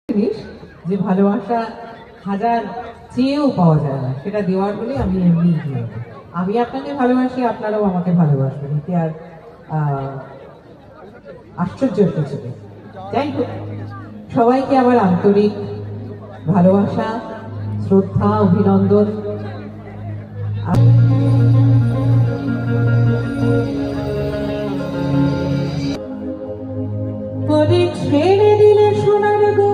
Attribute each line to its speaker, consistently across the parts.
Speaker 1: জিনিস যে ভালোবাসা হাজার চেয়েও পাওয়া যায় না, সেটা দেওয়ার বলে আমি এমনি দিয়ে আমি আপনাকে ভালোবাসি, আপনারাও আমাকে ভালোবাসবেন, এতে আর আশ্চর্যের কিছু নেই। যাই হোক, সবাইকে আমার আন্তরিক ভালোবাসা, শ্রদ্ধা, অভিনন্দন। ছেড়ে দিলে সোনার গো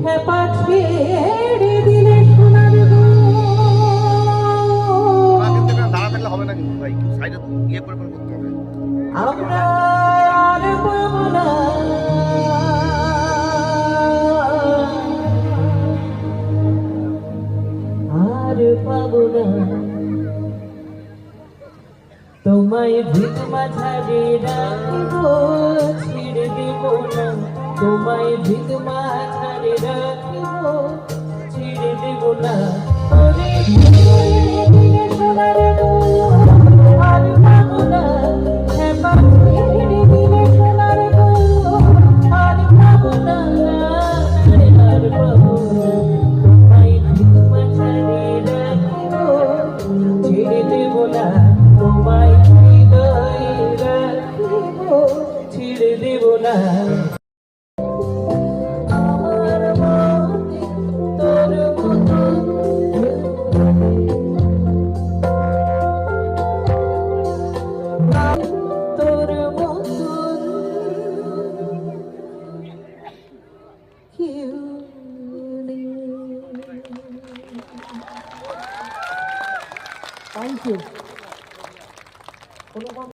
Speaker 1: খেপা, ছেড়ে দিলে সোনার গো আমরা আর পাবো না, আর পাবো না তোমায় ভিত মাঝারে রাখবো, ছেড়ে দেব না তোমায় ভিত মাঝারে রাখবো, ছেড়ে দেব না। সোনার গো আর পাবো না, ছেড়ে দিলে সোনার গো আর পাবো না, আর পাবো না তোমায় ভিত মাঝারে রাখবো, ছেড়ে দেব না তোমায় হৃদয়ে রাখবো, ছেড়ে দেব না। তোর মতন কেউ নেই। Thank you.